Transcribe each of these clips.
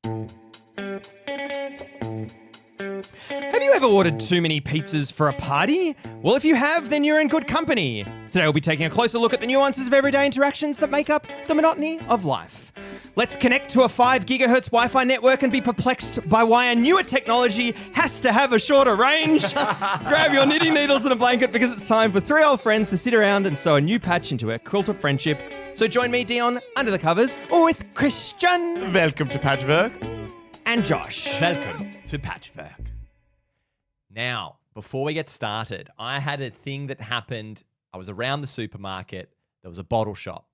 Have you ever ordered too many pizzas for a party? Well, if you have, then you're in good company. Today we'll be taking a closer look at the nuances of everyday interactions that make up the monotony of life. Let's connect to a 5 gigahertz Wi-Fi network and be perplexed by why a newer technology has to have a shorter range. Grab your knitting needles and a blanket because it's time for 3 old friends to sit around and sew a new patch into a quilt of friendship. So join me, Dion, under the covers, or with Christian. Welcome to Patchwork. And Josh. Welcome to Patchwork. Now, before we get started, I had a thing that happened. I was around the supermarket. There was a bottle shop.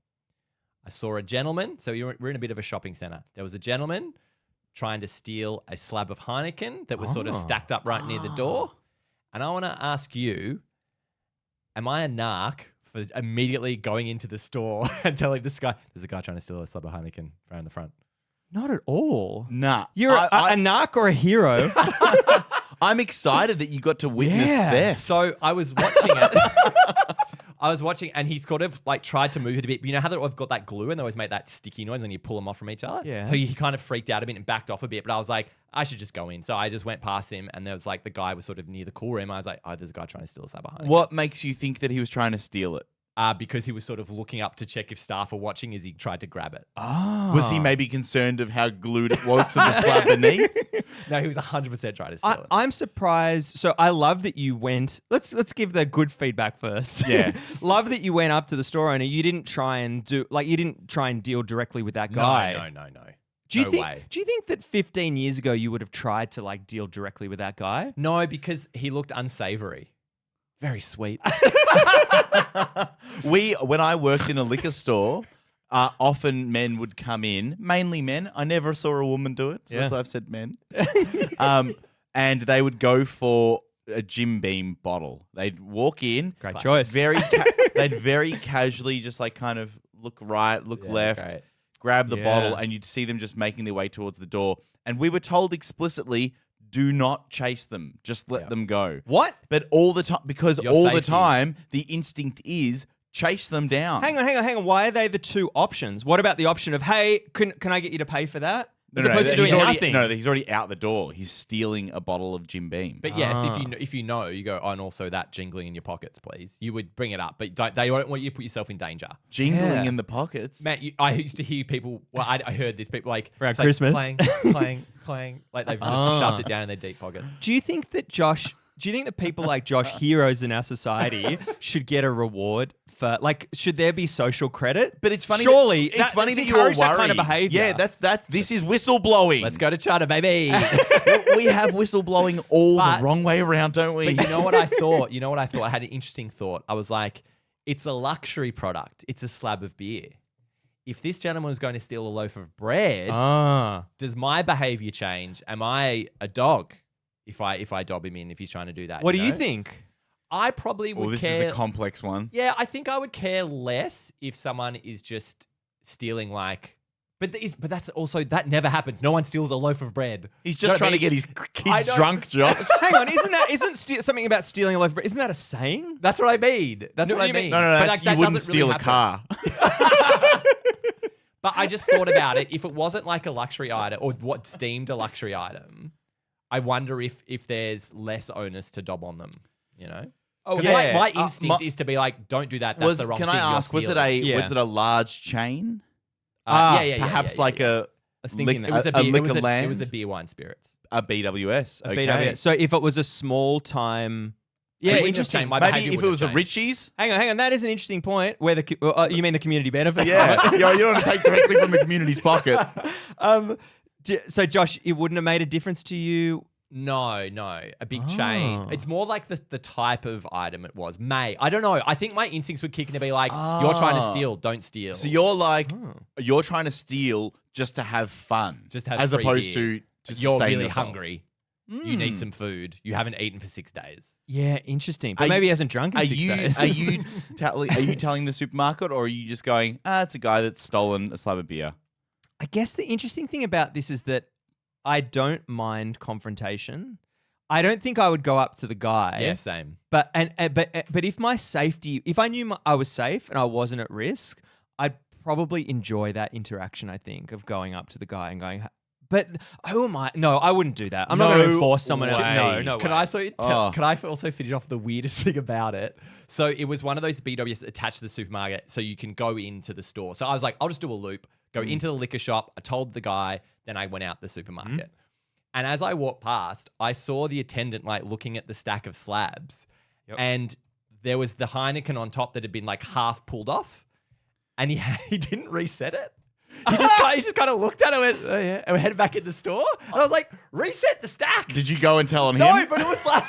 I saw a gentleman. So we're in a bit of a shopping center. There was a gentleman trying to steal a slab of Heineken that was sort of stacked up right near the door. And I want to ask you, am I a narc for immediately going into the store and telling this guy, there's a guy trying to steal a slab of Heineken right in the front? Not at all. Nah. You're a narc or a hero? I'm excited that you got to witness this. So I was watching it. And he's kind of like tried to move it a bit. But you know how they've got that glue and they always make that sticky noise when you pull them off from each other? Yeah. So he kind of freaked out a bit and backed off a bit. But I was like, I should just go in. So I just went past him and there was like the guy was sort of near the cool room. I was like, oh, there's a guy trying to steal a slab of Heineken. What makes you think that he was trying to steal it? Because he was sort of looking up to check if staff were watching as he tried to grab it. Oh. Was he maybe concerned of how glued it was to the slab beneath? No, he was 100% trying to steal it. I'm surprised. So I love that you went. Let's give the good feedback first. Yeah. Love that you went up to the store owner. You didn't try and deal directly with that guy. No. Do you No think? way. Do you think that 15 years ago you would have tried to like deal directly with that guy? No, because he looked unsavory. Very sweet. When I worked in a liquor store, often men would come in, mainly men. I never saw a woman do it, so that's why I've said men. And they would go for a Jim Beam bottle. They'd walk in. Great choice. They'd very casually just like kind of look right, look left, great. grab the bottle, and you'd see them just making their way towards the door. And we were told explicitly, do not chase them. Just let them go. What? But all the time, because Your all the safety. time, the instinct is chase them down. Hang on. Why are they the two options? What about the option of, hey, can I get you to pay for that? As opposed to doing nothing. No, he's already out the door. He's stealing a bottle of Jim Beam. But yes, if you know, you go, oh, and also that jingling in your pockets, please. You would bring it up, but they don't want you to put yourself in danger. Jingling in the pockets. Matt, I used to hear people. Well, I heard this. People like Around it's like Christmas. clang, like they've just shoved it down in their deep pockets. Do you think that people like Josh, heroes in our society, should get a reward for, like, should there be social credit? But it's funny. Surely, it's funny that you're encourage worried. that kind of behavior. Yeah, this is whistleblowing. Let's go to China, baby. We have whistleblowing all But- the wrong way around, don't we? But you know what I thought? I had an interesting thought. I was like, it's a luxury product. It's a slab of beer. If this gentleman was going to steal a loaf of bread, does my behavior change? Am I a dog if I dob him in if he's trying to do that? What do you think? I probably would this care. is a complex one. Yeah, I think I would care less if someone is just stealing like. But that's also, that never happens. No one steals a loaf of bread. He's just trying to get his kids drunk, Josh. Hang on, something about stealing a loaf of bread? Isn't that a saying? That's what I mean. That's what I mean. No, But, that's, like, you that wouldn't doesn't really steal a happen. car. But I just thought about it. If it wasn't like a luxury item or what's deemed a luxury item, I wonder if there's less onus to dob on them, you know? Oh, Because my instinct is to be like, don't do that. That's the wrong thing. Can I ask, was it a large chain? Yeah. Perhaps like I was thinking It was a a beer, liquor land? It was a beer, wine, spirits. A BWS. Okay. BW. So if it was a small time, It wouldn't have interesting. changed. My Maybe behavior if it would was a have changed. Richie's. Hang on. That is an interesting point. Where you mean the community benefits? Yeah. You don't want to take directly from the community's pocket. So Josh, it wouldn't have made a difference to you. No, a big chain. It's more like the type of item it was. I don't know. I think my instincts would kick in to be like, you're trying to steal, don't steal. So you're like, you're trying to steal just to have fun. Just have as free opposed beer. to You're sustain really yourself. hungry. You need some food. You haven't eaten for 6 days. Yeah, interesting. But Are maybe you- he hasn't drunk in 6 days. Are you telling the supermarket, or are you just going, it's a guy that's stolen a slab of beer? I guess the interesting thing about this is that I don't mind confrontation. I don't think I would go up to the guy. Yeah, same. But if my safety, if I knew I was safe and I wasn't at risk, I'd probably enjoy that interaction. I think of going up to the guy and going, But who am I? No, I wouldn't do that. I'm not going to force someone else. way. No Can way. I also finish off the weirdest thing about it? So it was one of those BWS attached to the supermarket, so you can go into the store. So I was like, I'll just do a loop, go into the liquor shop. I told the guy, then I went out the supermarket. And as I walked past, I saw the attendant like looking at the stack of slabs, and there was the Heineken on top that had been like half pulled off, and he didn't reset it. He just kind of looked at it and went, oh, yeah, and we headed back in the store. And I was like, reset the stack. Did you go and tell on him? No, but it was like,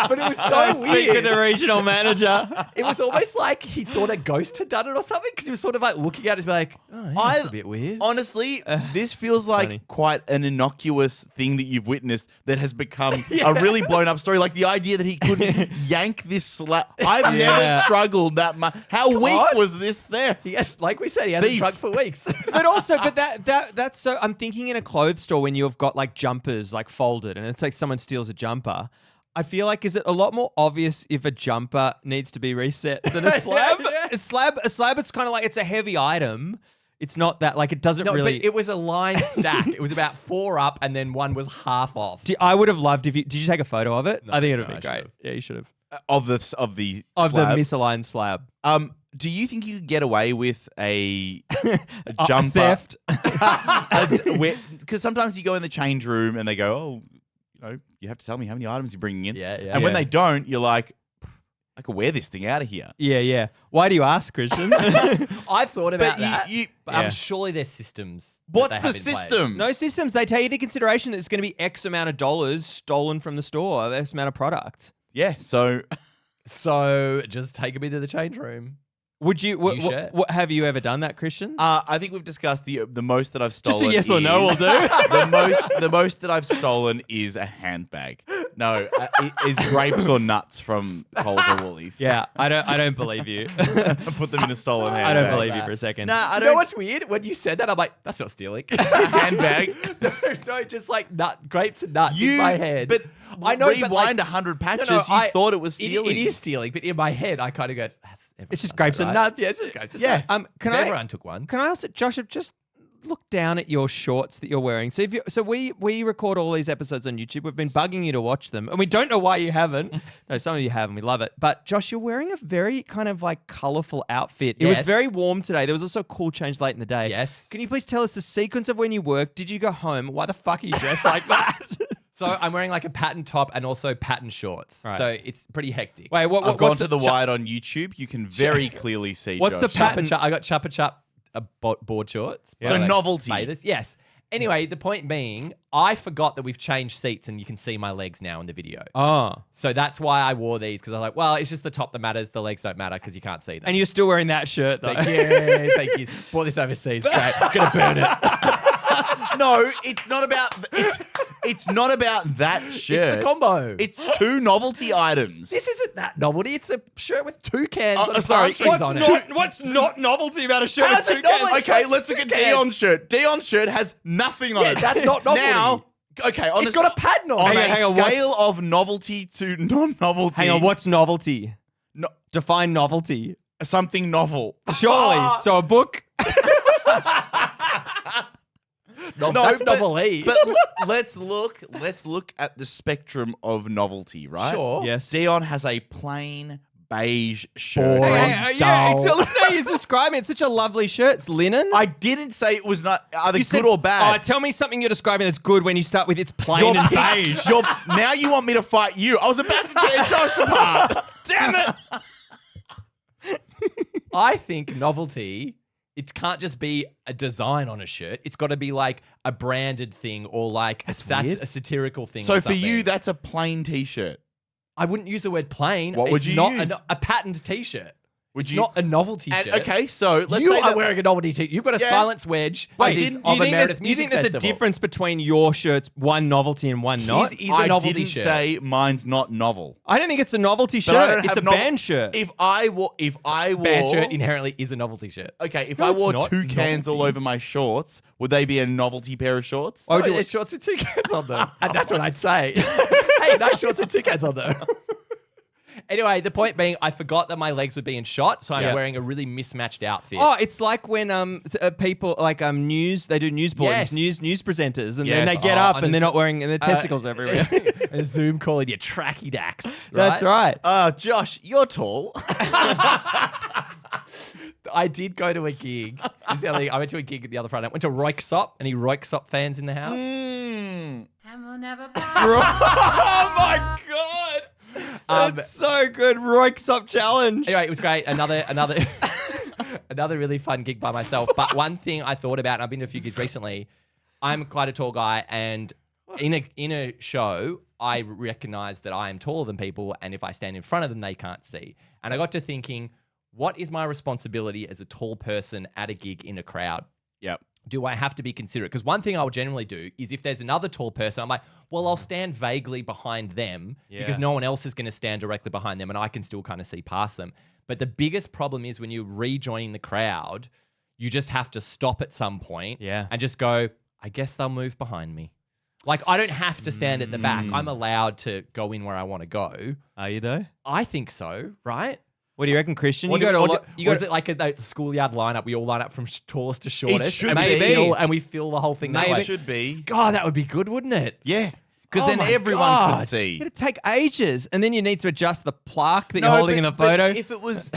but it was so Speak with weird. the regional manager. It was almost like he thought a ghost had done it or something, because he was sort of like looking at it and be like, oh, yeah, that's a bit weird. Honestly, this feels like funny. quite an innocuous thing that you've witnessed that has become a really blown up story. Like the idea that he couldn't yank this slab. I've never struggled that much. How weak on. was this theft? Yes, like we said, he hasn't Thief. drunk for weeks. But that's so. I'm thinking in a clothes store when you've got like jumpers like folded, and it's like someone steals a jumper. I feel like is it a lot more obvious if a jumper needs to be reset than a slab? Yeah. A slab. It's kind of like it's a heavy item. It's not that like it doesn't No, really. but it was a line stack. It was about 4 up, and then one was half off. I would have loved if you. Did you take a photo of it? No, I think it would no, have I been great. should've. Yeah, you should have. Of the Of slab. the misaligned slab. Do you think you could get away with a jumper Theft. Because sometimes you go in the change room and they go, oh, you have to tell me how many items you're bringing in. Yeah. And when they don't, you're like, I could wear this thing out of here. Yeah. Why do you ask, Christian? I've thought about But that. you- I'm surely there's systems. that What's they the have in place. system? No systems. They take into consideration that it's going to be X amount of dollars stolen from the store, X amount of product. Yeah, so So just take me to the change room. Would you? You share. Have you ever done that, Christian? I think we've discussed the most that I've stolen. Just a yes or no will is- do. the most that I've stolen is a handbag. No, is grapes or nuts from Coles or Woolies. Yeah, I don't believe you. Put them in a stolen handbag. I don't believe you for a second. Nah, I You know don't. what's weird? When you said that, I'm like, that's not stealing. Handbag. no, just like grapes and nuts in my head. But I know, but rewind like, 100 patches. No, you thought it was stealing. It is stealing, but in my head, I kind of go, It's just grapes and nuts. Yeah, it's just grapes and Yeah. nuts. Can If I? everyone took one. Can I also, Josh, just look down at your shorts that you're wearing? So we record all these episodes on YouTube. We've been bugging you to watch them, and we don't know why you haven't. No, some of you have, and we love it. But Josh, you're wearing a very kind of like colorful outfit. It was Yes. very warm today. There was also a cool change late in the day. Yes. Can you please tell us the sequence of when you worked? Did you go home? Why the fuck are you dressed like that? So I'm wearing like a pattern top and also pattern shorts. Right. So it's pretty hectic. Wait, I've gone what's to the wide on YouTube. You can very clearly see. What's the Josh. pattern? I got chuppa chup board shorts. So novelty. Bathers. Yes. Anyway, the point being, I forgot that we've changed seats and you can see my legs now in the video. Oh. So that's why I wore these, because I was like, well, it's just the top that matters. The legs don't matter because you can't see them. And you're still wearing that shirt, though. Thank you. Thank you. Bought this overseas. Great. Gonna burn it. No, it's not about. It's not about that shirt. It's the combo. It's two novelty items. This isn't that novelty. It's a shirt with two cans and sorry, palm trees on it. What's not novelty about a shirt How's it novelty? Okay, let's look at Dion's shirt. Dion's shirt has nothing on Yeah, it. that's not novelty. Now, okay, on It's got a pattern on on it. a Hang on, what's- scale of novelty to non-novelty. Hang on, what's novelty? No, Define novelty. something novel? Surely. So a book? That's novelty. But let's look at the spectrum of novelty, right? Sure. Yes. Dion has a plain beige shirt. Boring. Yeah, dull. so listen how you describe it. It's such a lovely shirt. It's linen. I didn't say it was not either You good said- or bad. Tell me something you're describing that's good when you start with it's plain and beige. Now you want me to fight you. I was about to tear Josh apart. Damn it. I think novelty, it can't just be a design on a shirt. It's got to be like a branded thing or like a satirical thing. So or for you, something. that's a plain t-shirt. I wouldn't use the word plain. What would It's you not use? A patterned t-shirt. Would It's you? not a novelty And, shirt. okay, so let's you say are that wearing a novelty t-shirt. You've got a Yeah. silence wedge Wait, that is didn't- of a Meredith you Music think there's a Festival. difference between your shirts, one novelty and one not? His is a I novelty didn't shirt. say mine's not novel. I don't think it's a novelty But I shirt. don't It's have a band shirt. If I wore, Band shirt inherently is a novelty shirt. okay, if No, I it's wore not. two cans all Novelty. over my shorts, would they be a novelty pair of shorts? Why would you- There's shorts with two cans on them. And that's what I'd say. Hey, nice shorts with two cans on them. Anyway, the point being, I forgot that my legs were being shot, so I'm Yeah. wearing a really mismatched outfit. Oh, it's like when people like news they do news bulletins, news presenters, and then they Yes. get Oh, up on and a they're s- not wearing their testicles everywhere. a Zoom call and your tracky dacks. That's right. Josh, you're tall. I did go to a gig. This is the other thing. I went to a gig at the other Friday. I went to Roiksop. Any Roiksop fans in the house? And we'll never buy. Oh my god, that's so good. Roiksop challenge. Anyway, it was great. Another another really fun gig by myself. But one thing I thought about, and I've been to a few gigs recently, I'm quite a tall guy, and in a show, I recognize that I am taller than people, and if I stand in front of them, they can't see. And I got to thinking, what is my responsibility as a tall person at a gig in a crowd? Yep. Do I have to be considerate? Because one thing I will generally do is if there's another tall person, I'm like, well, I'll stand vaguely behind them because no one else is going to stand directly behind them and I can still kind of see past them. But the biggest problem is when you're rejoining the crowd, you just have to stop at some point and just go, I guess they'll move behind me. Like, I don't have to stand at the back. I'm allowed to go in where I want to go. Are you though? I think so, right? What do you reckon, Christian? Or You go to a lot. or is it like a schoolyard lineup? We all line up from tallest to shortest. should and be. we fill the whole thing that Maybe way. it should be. God, that would be good, wouldn't it? Yeah. Because Oh then my everyone God. can see. It'd take ages, and then you need to adjust the plaque that you're holding in the photo. If it was,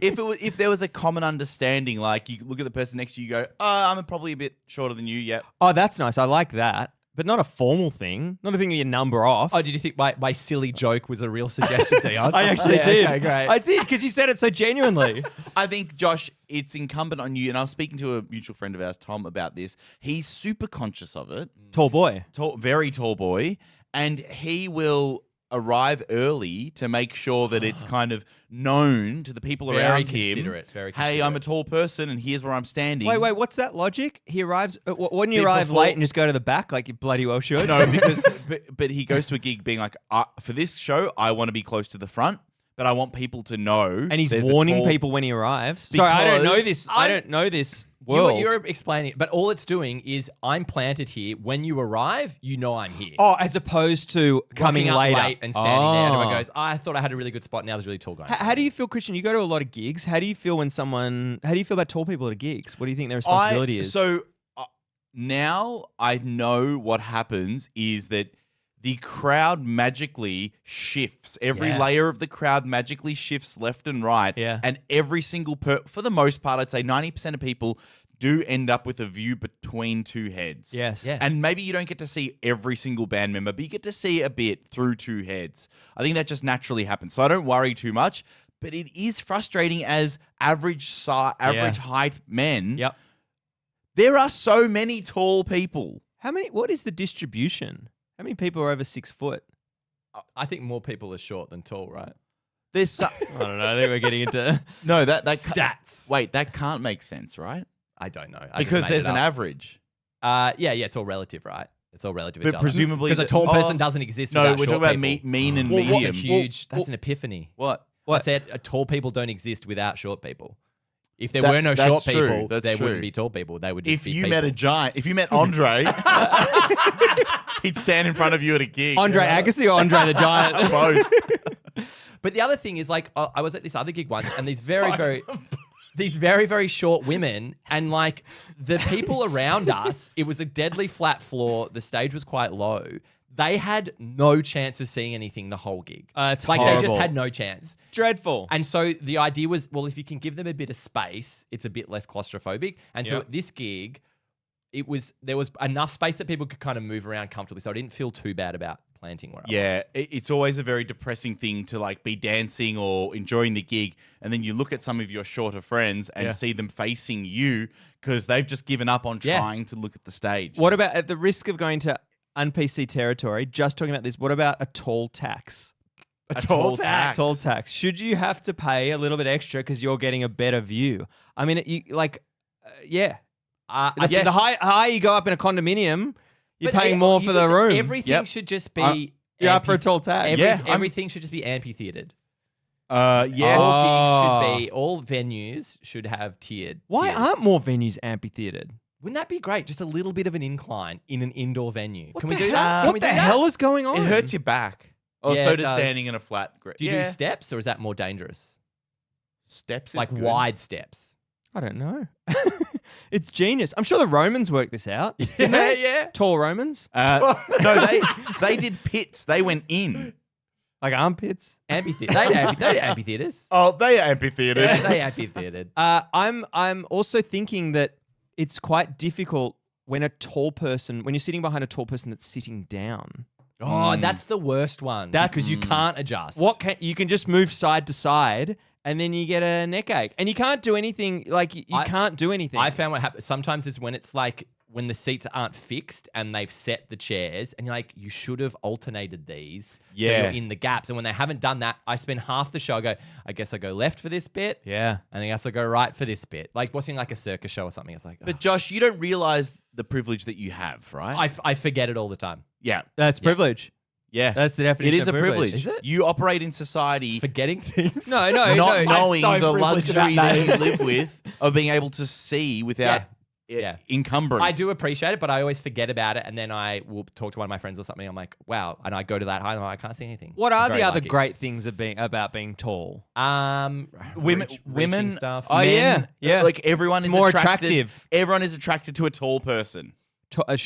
if there was a common understanding, like you look at the person next to you, you go, I'm probably a bit shorter than you. Yep. Oh, that's nice. I like that. But not a formal thing. Not a thing you number off. Oh, did you think my silly joke was a real suggestion, Dion? I actually Yeah, did. Okay, great. I did because you said it so genuinely. I think, Josh, it's incumbent on you, and I was speaking to a mutual friend of ours, Tom, about this. He's super conscious of it. Tall boy. Very tall boy, and he will arrive early to make sure that it's kind of known to the people Very around considerate, him. very Hey, I'm a considerate. tall person, and here's where I'm standing. Wait, what's that logic? He arrives. Wouldn't you Bit arrive before- late and just go to the back like you bloody well should? No, because but he goes to a gig being like, for this show, I want to be close to the front, but I want people to know. And he's there's a warning tall- people when he arrives. Sorry, I don't know Because this. I don't know this You- world. You're explaining, but all it's doing is I'm planted here. When you arrive, you know I'm here. Oh, as opposed to coming Rocking up later late and standing there, and everyone Oh. goes, I thought I had a really good spot. Now there's a really tall guy. How do you feel, Christian? You go to a lot of gigs. How do you feel when someone? How do you feel about tall people at gigs? What do you think their responsibility is? So now I know what happens is that the crowd magically shifts. Every Yeah. layer of the crowd magically shifts left and right. Yeah. And every single for the most part, I'd say 90% of people do end up with a view between two heads. Yes. Yeah. And maybe you don't get to see every single band member, but you get to see a bit through two heads. I think that just naturally happens. So I don't worry too much, but it is frustrating as average height men. Yep. There are so many tall people. How many? What is the distribution? How many people are over 6 foot? I think more people are short than tall, right? There's so- I don't know. I think we're getting into. no that Stats. Wait, that can't make sense, right? I don't know. I just Because made there's it an up. average. Yeah, it's all relative, right? It's all relative. But presumably because a the- tall person oh, doesn't exist. No, without we're short talking about people. mean and Well, That's a medium. huge. That's an epiphany. What? I said tall people don't exist without short people. If there That- were no that's short true. people, That's there true. wouldn't be tall people. They would just If be you people. met a giant, if you met Andre, he'd stand in front of you at a gig. Andre Agassi or Andre the Giant? Both. But the other thing is, like, I was at this other gig once, and these very, very short women, and like the people around us, it was a deadly flat floor. The stage was quite low. They had no chance of seeing anything the whole gig. It's like they just horrible. had no chance. Dreadful. And so the idea was, well, if you can give them a bit of space, it's a bit less claustrophobic. And so Yep. at this gig, there was enough space that people could kind of move around comfortably. So I didn't feel too bad about planting where I Yeah, was. it's always a very depressing thing to like be dancing or enjoying the gig, and then you look at some of your shorter friends and see them facing you because they've just given up on Yeah. trying to look at the stage. What about, at the risk of going to un-PC territory, just talking about this, what about a toll tax? A tall tax. Toll tax. Should you have to pay a little bit extra because you're getting a better view? I mean, yeah. Yes. The higher you go up in a condominium, you're But paying more you for the just- room. Everything Yep. should just be. You're up for a toll tax. Everything should just be amphitheatered. Yeah. All venues should have tiered. Why tiers. aren't more venues amphitheatered? Wouldn't that be great? Just a little bit of an incline in an indoor venue. Can we do hell? that? Can we What the do that? hell is going on? It hurts your back. Oh, Yeah, so it does does. standing in a flat. Do you do steps or is that more dangerous? Steps? Is Like good. wide steps. I don't know. It's genius. I'm sure the Romans worked this out. Didn't Yeah, they? yeah. Tall Romans, No, they did pits. They went in. like armpits. Amphitheater. They had amphitheaters. Oh, they amphitheater. Yeah, they amphitheatered. I'm also thinking that it's quite difficult when you're sitting behind a tall person that's sitting down. Oh, that's the worst one. Because you can't adjust. You can just move side to side, and then you get a neck ache, and you can't do anything. Like you can't do anything. I found what happens sometimes is when it's like when the seats aren't fixed and they've set the chairs, and you're like, you should have alternated these. So Yeah. you're in the gaps. And when they haven't done that, I spend half the show. I guess I go left for this bit. Yeah. And I guess I go right for this bit. Like watching like a circus show or something. It's like, But Josh, you don't realize the privilege that you have, right? I forget it all the time. yeah. That's privilege. Yeah. That's the definition. It is of a privilege. Is it? You operate in society Forgetting things. No, not no. knowing so the privileged luxury about that you that. live with of being able to see without Yeah. encumbrance. I do appreciate it, but I always forget about it. And then I will talk to one of my friends or something. I'm like, wow. And I go to that height and I'm like, I can't see anything. What I'm are very the other lucky. great things about being tall? Women, reaching stuff. Oh, men, yeah. like everyone It's is more attracted. attractive. Everyone is attracted to a tall person.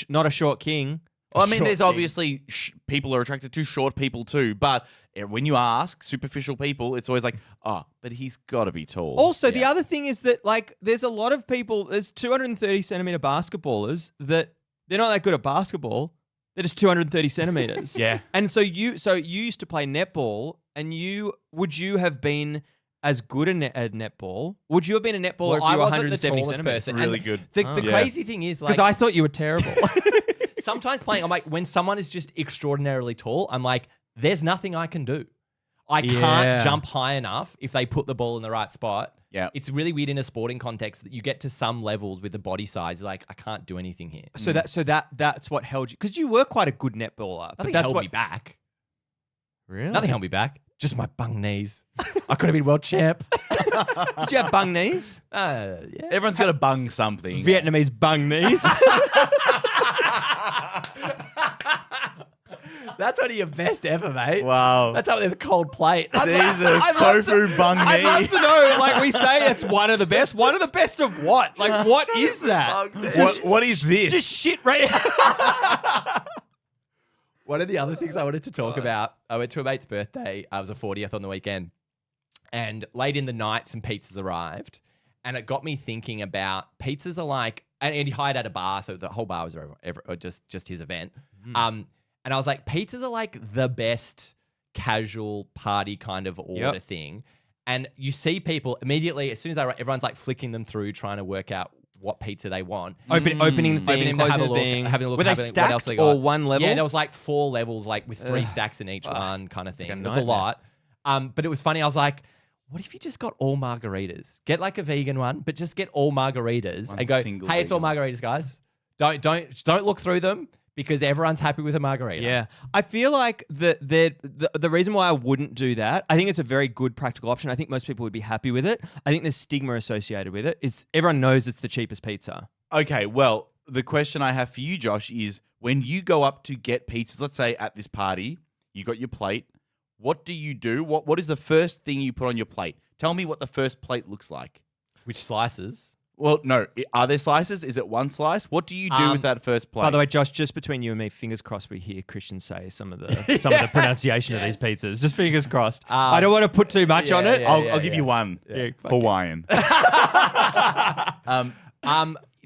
Not a short king. Well, I mean, Short there's king. obviously people are attracted to short people too, but when you ask superficial people, it's always like, oh, but he's got to be tall. Also, the other thing is that like there's a lot of people. There's 230 centimeter basketballers that they're not that good at basketball. They're just 230 centimeters. Yeah. And so you used to play netball, and would you have been as good at netball? Would you have been a netballer if you I were wasn't the 170 tallest centimeters? person. Really And good. The Yeah. crazy thing is, like, Because I thought you were terrible. sometimes playing, I'm like, when someone is just extraordinarily tall, I'm like, there's nothing I can do. I Yeah. can't jump high enough if they put the ball in the right spot. Yeah. It's really weird in a sporting context that you get to some levels with the body size. Like, I can't do anything here. So that's what held you, because you were quite a good netballer. But Nothing that's held what me back. really Nothing held me back. Just my bung knees. I could have been world champ. Did you have bung knees? Yeah. Everyone's got to bung something. Vietnamese bung knees. That's one of your best ever, mate. Wow. That's up there with cold plate. Jesus, tofu bung I'd love knee. to know. Like we say, it's one of the best. One of the best of what? Like what is that? What is this? Just shit right. One of the other things I wanted to talk about, I went to a mate's birthday. I was a 40th on the weekend. And late in the night, some pizzas arrived. And it got me thinking about pizzas are like, and he hired at a bar, so the whole bar was just his event. And I was like, pizzas are like the best casual party kind of order thing. And you see people immediately, as soon as everyone's like flicking them through, trying to work out what pizza they want. Opening the thing, Opening to have closing a the look, thing. having a look. Were they having, what else stacked they got. or one level? Yeah, there was like 4 levels, like with 3 stacks in each one kind of thing. like a It was a nightmare. lot. But it was funny. I was like, what if you just got all margaritas? Get like a vegan one, but just get all margaritas One and go, single hey, it's all vegan margaritas, guys. Don't look through them because everyone's happy with a margarita. Yeah, I feel like the reason why I wouldn't do that, I think it's a very good practical option. I think most people would be happy with it. I think there's stigma associated with it. Everyone knows it's the cheapest pizza. Okay, well, the question I have for you, Josh, is when you go up to get pizzas, let's say at this party, you got your plate. What do you do? What is the first thing you put on your plate? Tell me what the first plate looks like. Which slices? Well, no. Are there slices? Is it one slice? What do you do with that first plate? By the way, Josh, just between you and me, fingers crossed we hear Christian say some of the pronunciation of these pizzas. Just fingers crossed. I don't want to put too much on it. I'll give you one. Yeah, fuck Hawaiian.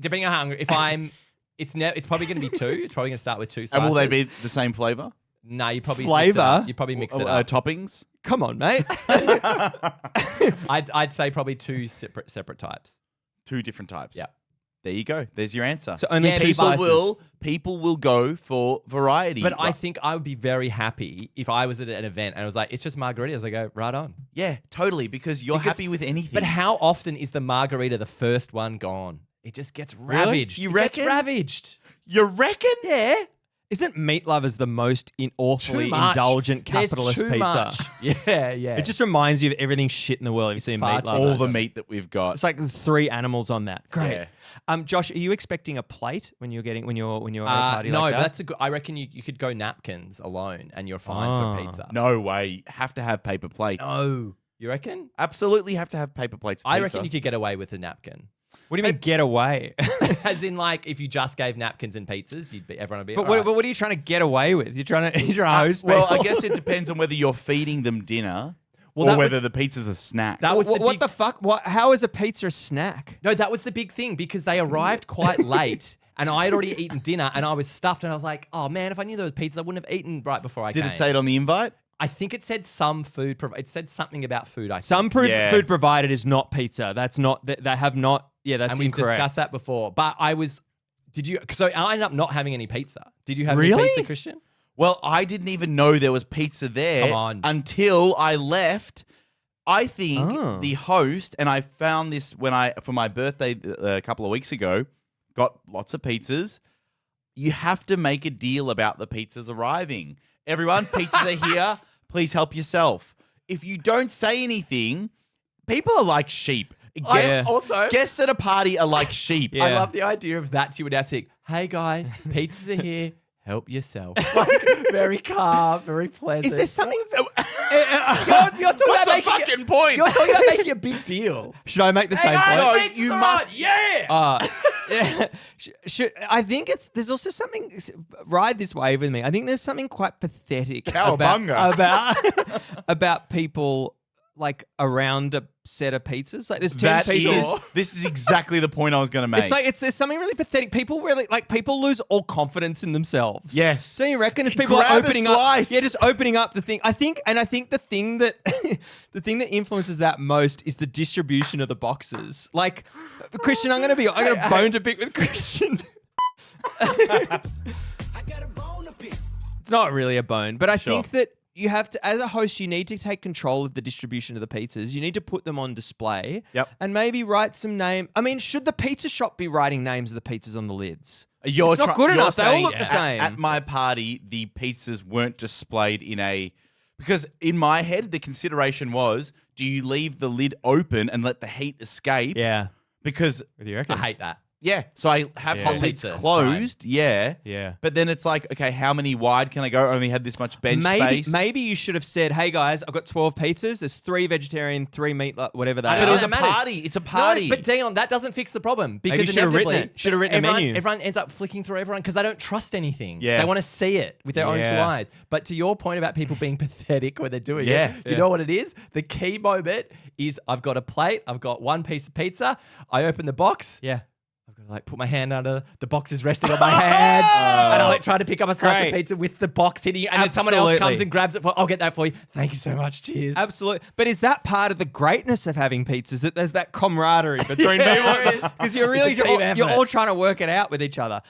Depending on how hungry, it's probably going to be 2. It's probably going to start with 2 slices. And will they be the same flavor? No, you probably Flavour? You probably mix it up. Toppings? Come on, mate. I'd say probably 2 separate types. 2 different types. Yeah. There you go. There's your answer. So only Yeah, 2 people slices. will go for variety. But I think I would be very happy if I was at an event and I was like, it's just margaritas. I go, right on. Yeah, totally, because you're happy with anything. But how often is the margarita the first one gone? It just gets ravaged. You It gets reckon? ravaged. You reckon? Yeah. Isn't Meat Lovers the most awfully Too much. indulgent There's capitalist too pizza? much. Yeah, yeah. It just reminds you of everything shit in the world. Have you seen far Meat too Lovers? All the meat that we've got. It's like 3 animals on that. Great. Yeah. Josh, are you expecting a plate when you're at a party no, like that? that's a good. I reckon you could go napkins alone, and you're fine for pizza. No way. Have to have paper plates. No, you reckon? Absolutely have to have paper plates. I reckon you could get away with a napkin. What do you mean get away? As in, like, if you just gave napkins and pizzas, everyone would be. But "All right." what are you trying to get away with? You're trying to host Well, I people? guess it depends on whether you're feeding them dinner Well, or that whether was- the pizza's a snack. That was what the fuck? How is a pizza a snack? No, that was the big thing because they arrived quite late. And I had already eaten dinner and I was stuffed and I was like, oh man, if I knew there was pizza, I wouldn't have eaten right before I Did came. it say it on the invite? I think it said some food. It said something about food. I think. Some Yeah. food provided is not pizza. That's not. They have not. Yeah, that's and we've incorrect. discussed that before. But I was. Did you? So I ended up not having any pizza. Did you have any Really? pizza, Christian? Well, I didn't even know there was pizza there Come on. until I left. I think Oh. the host, and I found this for my birthday a couple of weeks ago, got lots of pizzas. You have to make a deal about the pizzas arriving. Everyone, pizzas are here. Please help yourself. If you don't say anything, people are like sheep. Guests at a party are like sheep. Yeah. I love the idea of that. So you would ask, hey guys, pizzas are here. Help yourself. Like, very calm, very pleasant. Is there something? You're talking What's about the making fucking point? You're talking about making a big deal. Should I make the same guys, point? No, pizzas you are must- on, yeah. Yeah. I think there's also something, ride this wave with me. I think there's something quite pathetic Cowabunga. about people like around a set of pizzas. Like there's 10 pizzas. This is exactly the point I was going to make. It's like there's something really pathetic. People lose all confidence in themselves. Yes. Don't you reckon? It's people Grab a opening slice. up. Yeah, just opening up the thing. I think the thing that the thing that influences that most is the distribution of the boxes. Like Christian, I'm gonna bone to pick with Christian. I got a bone to pick. It's not really a bone, but I Sure. think that you have to, as a host, you need to take control of the distribution of the pizzas. You need to put them on display. Yep. And maybe write some name. I mean, should the pizza shop be writing names of the pizzas on the lids? It's not good you're enough. They all saying look the same. At my party, the pizzas weren't displayed because in my head, the consideration was, do you leave the lid open and let the heat escape? Yeah. Because, What do you reckon? I hate that. yeah, so I have Yeah. the lids Pizza, closed, yeah. Yeah. But then it's like, okay, how many wide can I go? I only had this much bench Maybe space. you should have said, "Hey guys, I've got 12 pizzas. There's 3 vegetarian, 3 meat, whatever I they know, But it are." was a that matters. party. It's a party. No, but Dion, that doesn't fix the problem because Maybe you should have written inevitably it. Should have written a everyone, menu. Everyone ends up flicking through everyone because they don't trust anything. Yeah. They want to see it with their own 2 Yeah. eyes. But to your point about people being pathetic when they're doing Yeah. it, you know what it is? The key moment is I've got a plate, I've got 1 piece of pizza, I open the box. Yeah. I've got to like put my hand under the box is resting on my hand, and I like try to pick up a slice Great. of pizza with the box hitting you, and then someone else Absolutely. comes and grabs it. I'll get that for you. Thank you so much. Cheers. Absolutely. But is that part of the greatness of having pizzas, that there's that camaraderie between Yeah, there people? is. Because you're It's really a team you're effort. all trying to work it out with each other.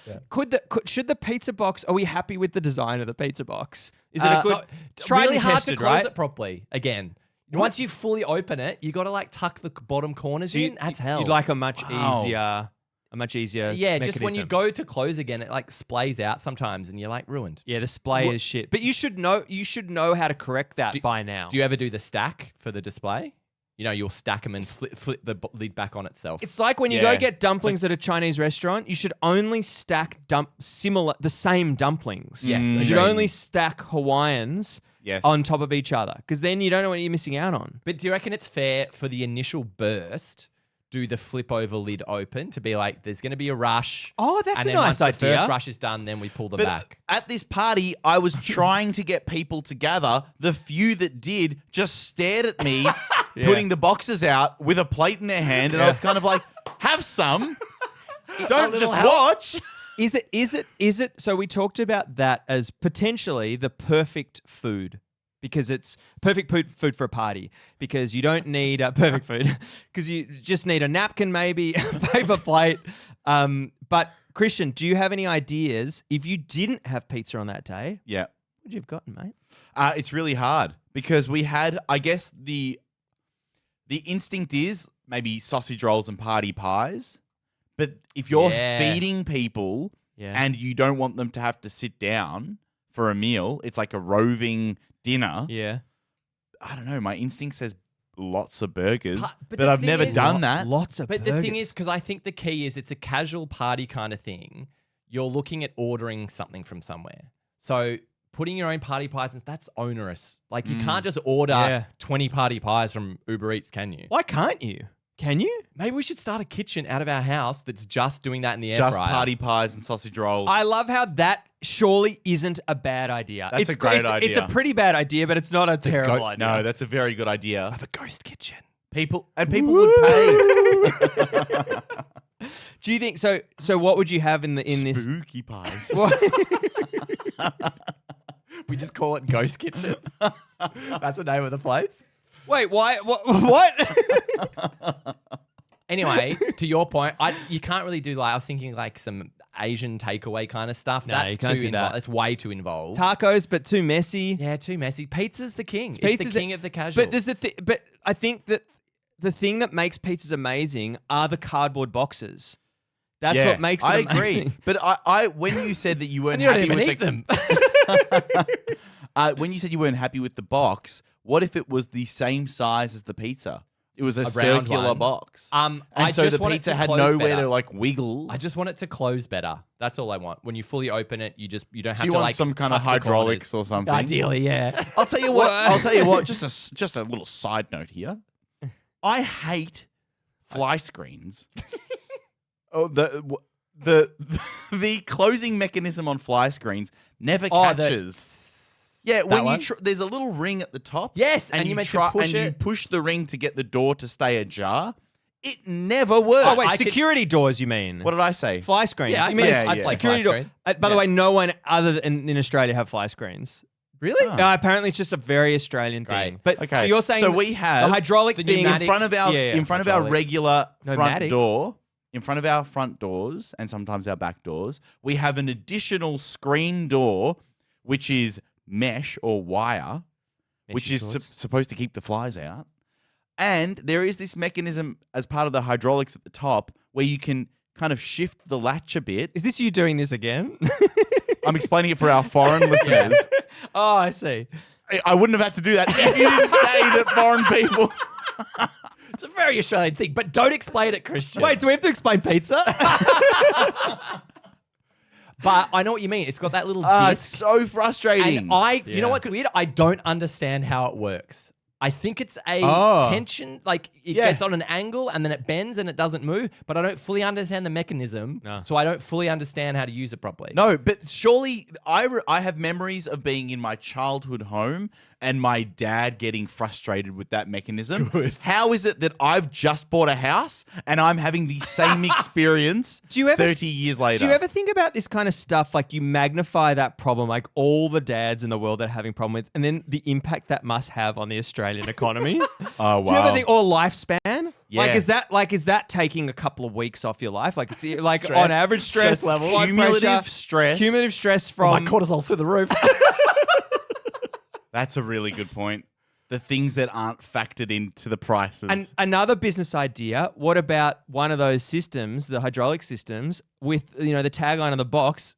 Should the pizza box, are we happy with the design of the pizza box? Is it a good tried really and hard tested, to close right? it properly again. Once you fully open it, you got to like tuck the bottom corners in. That's hell. You'd like a much Wow. easier yeah, just when you mechanism. go to close again, it like splays out sometimes, and you're like ruined. Yeah, the display is shit. But you should know how to correct that by now. Do you ever do the stack for the display? You know, you'll stack them and flip the lid back on itself. It's like when you Yeah. go get dumplings at a Chinese restaurant, you should only stack the same dumplings. Yes, You should agreed. only stack Hawaiians Yes. on top of each other, because then you don't know what you're missing out on. But do you reckon it's fair for the initial burst? Do the flip over lid open to be like, there's going to be a rush. Oh, that's and a then nice once the idea. first rush is done, then we pull them But back. at this party, I was trying to get people to gather. The few that did just stared at me, putting the boxes out with a plate in their hand, and I was kind of like, "Have some, don't little just help." watch." Is it? So we talked about that as potentially the perfect food, because it's perfect food for a party, because you don't need perfect food, because you just need a napkin, maybe a paper plate. But Christian, do you have any ideas if you didn't have pizza on that day? Yeah, What would you have gotten, mate? it's really hard because we had, I guess the instinct is maybe sausage rolls and party pies, but if you're Yeah. feeding people, and you don't want them to have to sit down for a meal. It's like a roving dinner. Yeah. I don't know. My instinct says lots of burgers, But but the I've thing never is- done that. Lots of But burgers. the thing is, because I think the key is it's a casual party kind of thing. You're looking at ordering something from somewhere. So putting your own party pies, that's onerous. Like you can't just order 20 party pies from Uber Eats, can you? Why can't you? Can you? Maybe we should start a kitchen out of our house that's just doing that in the air Just fryer. party pies and sausage rolls. I love how that surely isn't a bad idea. That's a great It's a idea. pretty bad idea, but it's not a terrible idea. No, that's a very good idea. Have a ghost kitchen. People would pay. Do you think so? So what would you have in this? Spooky pies. We just call it Ghost Kitchen. That's the name of the place. Wait, why? What? Anyway, to your point, you can't really do like I was thinking like some Asian takeaway kind of stuff. No, That's you can't too do that. That's way too involved. Tacos, but too messy. Yeah, too messy. Pizza's the king. It's Pizza's the king of the casual. But there's but I think that the thing that makes pizzas amazing are the cardboard boxes. That's Yeah, what makes it I amazing. agree. But I when you said that you weren't and you don't happy even with eat them. when you said you weren't happy with the box, what if it was the same size as the pizza? It was a round circular one. box. I and so just the want it pizza to had close nowhere better. to like wiggle. I just want it to close better. That's all I want. When you fully open it, you don't have So you to want like some kind of tuck the hydraulics corners. or something? Ideally, yeah. I'll tell you what. I'll tell you what. Just a little side note here. I hate fly screens. Oh, the closing mechanism on fly screens never catches. Yeah, when one? there's a little ring at the top. Yes, and you meant to try push and you it. push the ring to get the door to stay ajar. It never works. Oh wait, I could- security doors? You mean? What did I say? Fly screens? Yeah, you mean yeah, it's- yeah. security Fly door? screen. By the way, no one other than in Australia have fly screens. Really? Oh. Apparently, it's just a very Australian Great. thing. But Okay, so you're saying so that we have the hydraulic the thing pneumatic- in front of our Yeah, in front of our hydraulic. regular front Pneumatic. door, in front of our front doors and sometimes our back doors, we have an additional screen door which is mesh or wire, which is supposed to keep the flies out. And there is this mechanism as part of the hydraulics at the top where you can kind of shift the latch a bit. Is this you doing this again? I'm explaining it for our foreign listeners. Oh, I see. I wouldn't have had to do that if you didn't say that foreign people. It's a very Australian thing, but don't explain it, Christian. Wait, do we have to explain pizza? But I know what you mean. It's got that little It's disc. so frustrating. And you know what's weird? I don't understand how it works. I think it's a tension, like it Yeah. gets on an angle and then it bends and it doesn't move, but I don't fully understand the mechanism. No. So I don't fully understand how to use it properly. No, but surely I have memories of being in my childhood home and my dad getting frustrated with that mechanism. Good. How is it that I've just bought a house and I'm having the same experience Do you ever- 30 years later? Do you ever think about this kind of stuff? Like you magnify that problem, like all the dads in the world that are having problem with, and then the impact that must have on the Australian economy. Oh, wow. Do you ever think, or lifespan? Yeah. Like is that taking a couple of weeks off your life? Like it's like Stress. on average stress Stress level. blood Cumulative pressure, stress. cumulative stress Oh, from. my cortisol's through the roof. That's a really good point. The things that aren't factored into the prices. And another business idea, what about one of those systems, the hydraulic systems, with the tagline on the box,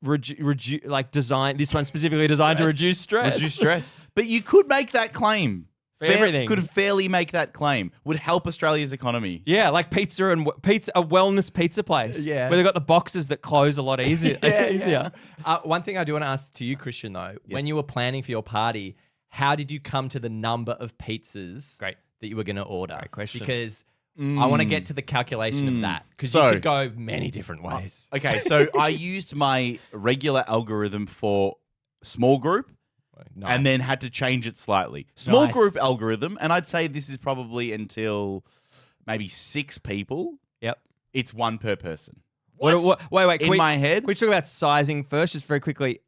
like design this one specifically designed to reduce stress. Reduce stress. But you could make that claim. For everything. Could fairly make that claim. Would help Australia's economy. Yeah, like pizza, a wellness pizza place. Yeah. Where they've got the boxes that close a lot easier. easier. One thing I do want to ask to you, Christian, though, when you were planning for your party, how did you come to the number of pizzas that you were going to order? Great question. Because I want to get to the calculation of that. Because So- you could go many different ways. Okay, so I used my regular algorithm for small group Nice. and then had to change it slightly. Small Nice. group algorithm, and I'd say this is probably until maybe 6 people. Yep. It's 1 per person. Wait. Can In we, my head? Can we talk about sizing first, just very quickly?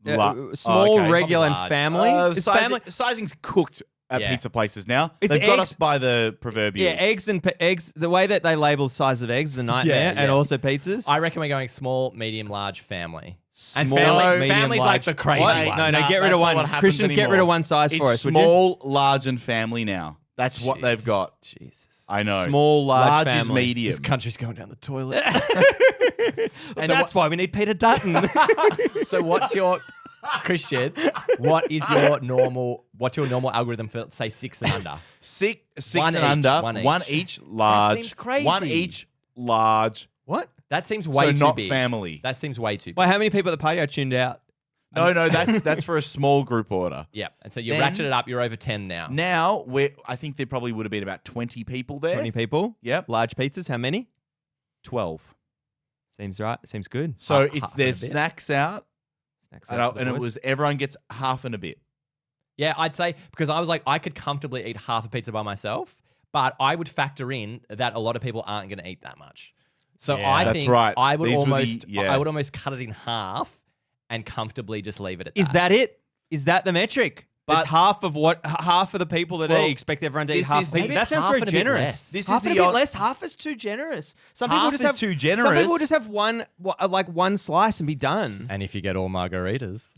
Small, okay. regular, and Probably family. Is family. Sizing's cooked at Yeah. pizza places now. It's They've got eggs- us by the proverbial. Yeah, eggs and eggs. The way that they label size of eggs is a nightmare, Yeah, and yeah. also pizzas. I reckon we're going small, medium, large, family. And Small, family, medium, family's large. like the crazy What? one. No, Nah, get rid that's of not one. what happens Christian, get rid anymore. of one size It's for us, would you? small, large, and family now. That's what they've got. Jesus. I know. Small, large is family. medium. This country's going down the toilet. And that's why we need Peter Dutton. So what's your Christian? What's your normal algorithm for say 6 and under? Six One and each, under. one One each. each large. seems crazy. One each large. What? That seems way So too not big. family. That seems way too big. Well, how many people at the party I tuned out? No, that's for a small group order. Yeah. And so you Then- ratchet it up. You're over 10 now. Now, I think there probably would have been about 20 people there. 20 people. Yep. Large pizzas. How many? 12. Seems right. Seems good. So Half and there's a bit. snacks out, Snacks and, out for the and it boys. was everyone gets half and a bit. Yeah, I'd say because I was like, I could comfortably eat half a pizza by myself, but I would factor in that a lot of people aren't going to eat that much. So Yeah. I That's think right. I would These were the- almost, yeah. I would almost cut it in half and comfortably just leave it at that. Is that it? Is that the metric? But- It's half of the people that Well, eat expect everyone to eat this half is a the- pizza. Maybe That it's sounds half very and a bit generous. less. This half is and the a bit odd- less. Half is too generous. Some Half people just is have too Some generous. people just have one slice and be done. And if you get all margaritas,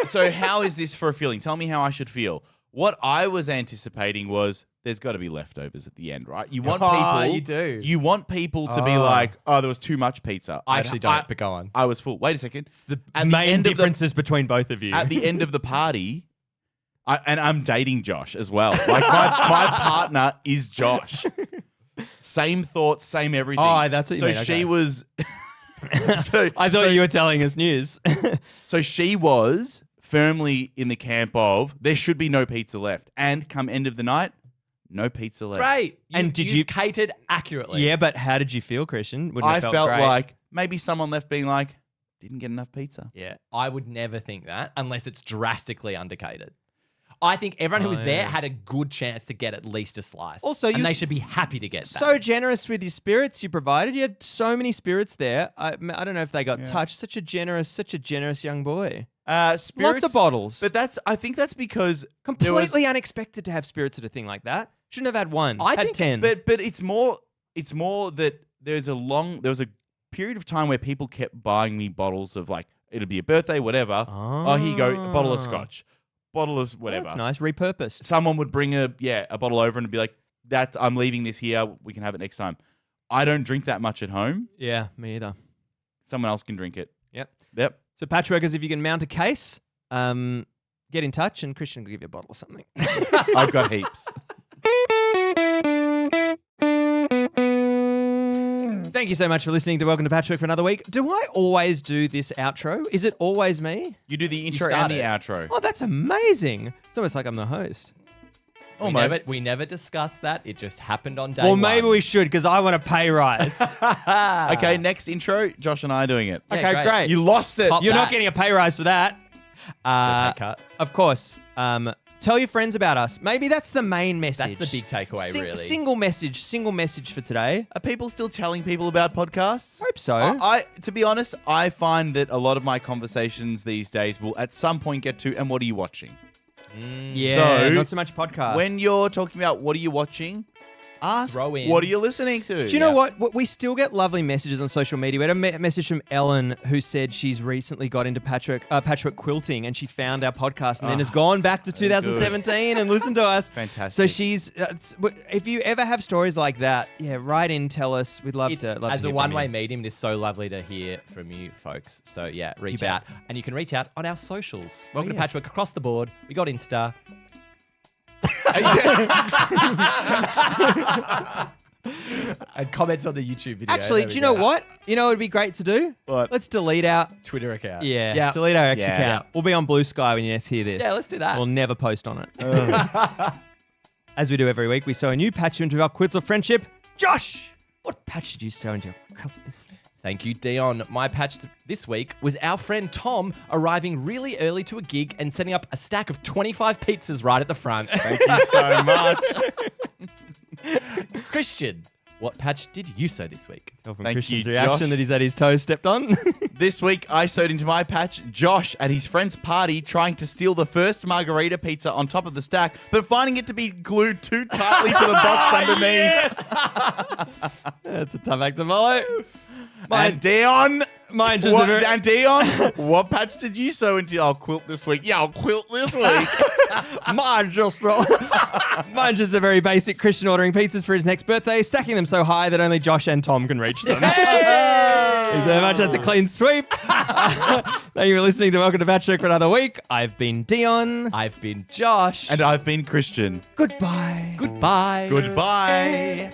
So how is this for a feeling? Tell me how I should feel. What I was anticipating was there's got to be leftovers at the end, right? You want people. you do. You want people to be like, oh, there was too much pizza. I actually don't. But go on. I was full. Wait a second. The At the main end of the- differences between both of you. At the end of the party, and I'm dating Josh as well. Like my partner is Josh. Same thoughts, same everything. Oh, that's what you so mean, she okay. was. so I thought you were telling us news. So she was firmly in the camp of there should be no pizza left, and come end of the night, no pizza left. Great. And did you- catered accurately? Yeah, but how did you feel, Christian? Wouldn't I it felt great? like maybe someone left being like, didn't get enough pizza. Yeah. I would never think that unless it's drastically undercated. I think everyone who was there yeah. had a good chance to get at least a slice. Also, and you they s- should be happy to get that. So generous with your spirits you provided. You had so many spirits there. I don't know if they got touched. Such a generous young boy. Spirits, Lots of bottles. But I think that's because there was- Completely unexpected to have spirits at a thing like that. Shouldn't have had one. I had think- 10. But it's more that there was a period of time where people kept buying me bottles of like it'd be a birthday, whatever. Oh, here you go, a bottle of scotch, bottle of whatever. That's nice. Repurposed. Someone would bring a bottle over and be like, "That I'm leaving this here. We can have it next time." I don't drink that much at home. Yeah, me either. Someone else can drink it. Yep. So patchworkers, if you can mount a case, get in touch and Christian will give you a bottle of something. I've got heaps. Thank you so much for listening to Welcome to Patchwork for another week. Do I always do this outro? Is it always me? You do the intro and the outro. Oh, that's amazing. It's almost like I'm the host. Almost. We never discussed that. It just happened on day Well, one. maybe we should because I want a pay rise. Okay, next intro. Josh and I are doing it. Yeah, Okay, great. You lost it. Pop You're not that. getting a pay rise for that. Pay cut. Of course. Tell your friends about us. Maybe that's the main message. That's the big takeaway, really. Single message for today. Are people still telling people about podcasts? Hope so. I to be honest, I find that a lot of my conversations these days will at some point get to, and what are you watching? Yeah, So, not so much podcast. When you're talking about what are you watching, ask Throw in. what are you listening to? Do you know what? We still get lovely messages on social media. We had a message from Ellen who said she's recently got into patchwork quilting and she found our podcast and then has gone back to 2017 and listened to us. Fantastic. So she's. If you ever have stories like that, write in, tell us. We'd love It's, to. Love as to a hear from one-way you. medium, it's so lovely to hear from you folks. So yeah, reach bet. out. And you can reach out on our socials. Welcome to yes. Patchwork across the board. We got Insta. And comments on the YouTube video. Actually, There do we you know go. what? You know what would be great to do? What? Let's delete our. Twitter account. Yeah, delete our X Yeah. account. We'll be on Blue Sky when you hear this. Yeah, let's do that. We'll never post on it. As we do every week, we sew a new patch into our quilt of friendship. Josh, what patch did you sew into your quilt this week? Thank you, Dion. My patch this week was our friend Tom arriving really early to a gig and setting up a stack of 25 pizzas right at the front. Thank you so much. Christian, what patch did you sew this week? Tell from Thank Christian's you, reaction Josh. that he's had his toes stepped on. This week, I sewed into my patch Josh at his friend's party trying to steal the first margarita pizza on top of the stack, but finding it to be glued too tightly to the box underneath. That's a tough act to follow. And Dion, Mine just What, and Dion, what patch did you sew into your quilt this week? Yeah, I'll quilt this week. Mine's just a very basic Christian ordering pizzas for his next birthday, stacking them so high that only Josh and Tom can reach them. Thank you very much. That's a clean sweep. Thank you for listening to Welcome to Batch for another week. I've been Dion. I've been Josh. And I've been Christian. Goodbye. Goodbye. Goodbye.